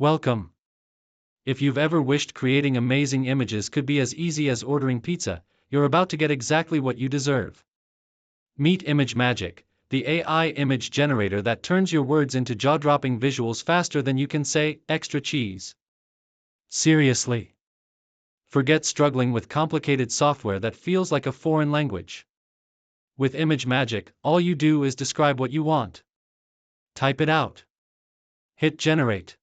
Welcome. If you've ever wished creating amazing images could be as easy as ordering pizza, you're about to get exactly what you deserve. Meet ImageMagik, the AI image generator that turns your words into jaw-dropping visuals faster than you can say, extra cheese. Seriously. Forget struggling with complicated software that feels like a foreign language. With ImageMagik, all you do is describe what you want. Type it out. Hit generate.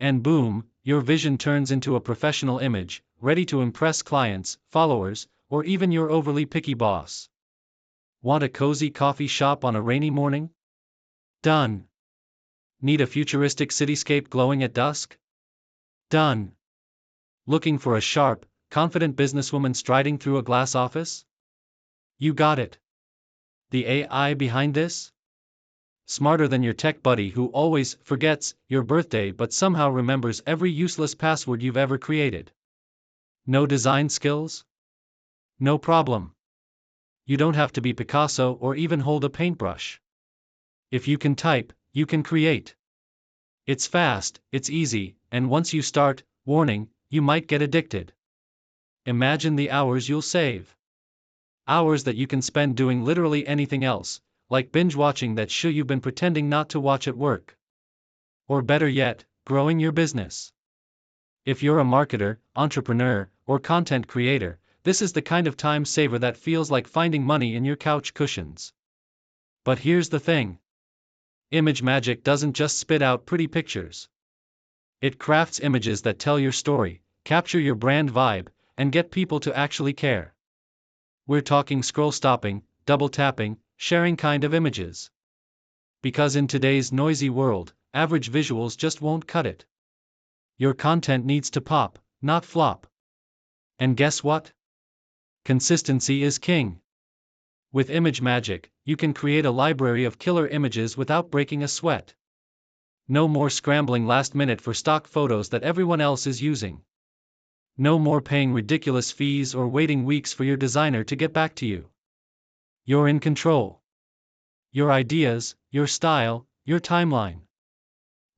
And boom, your vision turns into a professional image, ready to impress clients, followers, or even your overly picky boss. Want a cozy coffee shop on a rainy morning? Done. Need a futuristic cityscape glowing at dusk? Done. Looking for a sharp, confident businesswoman striding through a glass office? You got it. The AI behind this? Smarter than your tech buddy who always forgets your birthday but somehow remembers every useless password you've ever created. No design skills? No problem. You don't have to be Picasso or even hold a paintbrush. If you can type, you can create. It's fast, it's easy, and once you start, warning, you might get addicted. Imagine the hours you'll save. Hours that you can spend doing literally anything else, like binge-watching that show you've been pretending not to watch at work. Or better yet, growing your business. If you're a marketer, entrepreneur, or content creator, this is the kind of time saver that feels like finding money in your couch cushions. But here's the thing. ImageMagik doesn't just spit out pretty pictures. It crafts images that tell your story, capture your brand vibe, and get people to actually care. We're talking scroll-stopping, double-tapping, sharing kind of images. Because in today's noisy world, average visuals just won't cut it. Your content needs to pop, not flop. And guess what? Consistency is king. With ImageMagik, you can create a library of killer images without breaking a sweat. No more scrambling last minute for stock photos that everyone else is using. No more paying ridiculous fees or waiting weeks for your designer to get back to you. You're in control. Your ideas, your style, your timeline.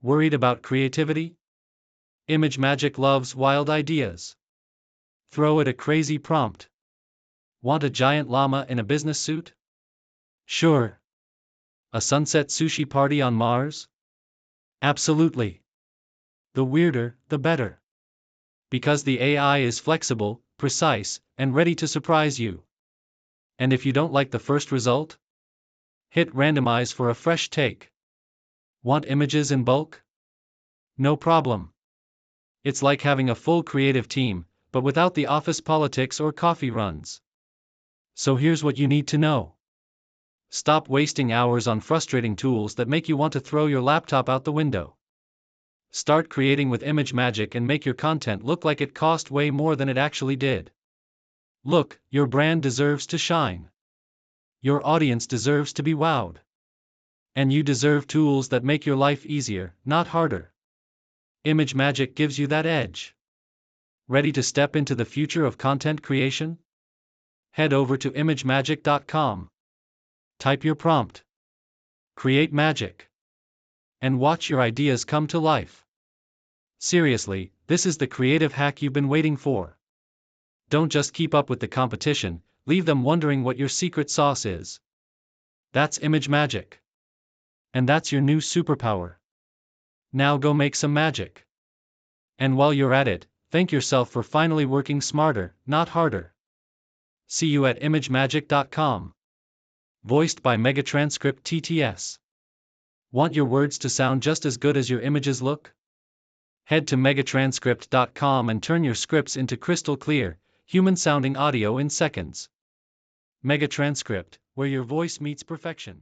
Worried about creativity? ImageMagik loves wild ideas. Throw it a crazy prompt. Want a giant llama in a business suit? Sure. A sunset sushi party on Mars? Absolutely. The weirder, the better. Because the AI is flexible, precise, and ready to surprise you. And if you don't like the first result? Hit randomize for a fresh take. Want images in bulk? No problem. It's like having a full creative team, but without the office politics or coffee runs. So here's what you need to know. Stop wasting hours on frustrating tools that make you want to throw your laptop out the window. Start creating with ImageMagik and make your content look like it cost way more than it actually did. Look, your brand deserves to shine. Your audience deserves to be wowed. And you deserve tools that make your life easier, not harder. ImageMagik gives you that edge. Ready to step into the future of content creation? Head over to ImageMagik.com. Type your prompt. Create magic. And watch your ideas come to life. Seriously, this is the creative hack you've been waiting for. Don't just keep up with the competition, leave them wondering what your secret sauce is. That's ImageMagik. And that's your new superpower. Now go make some magic. And while you're at it, thank yourself for finally working smarter, not harder. See you at ImageMagik.com. Voiced by MegaTranscript TTS. Want your words to sound just as good as your images look? Head to MegaTranscript.com and turn your scripts into crystal clear, human-sounding audio in seconds. MegaTranscript, where your voice meets perfection.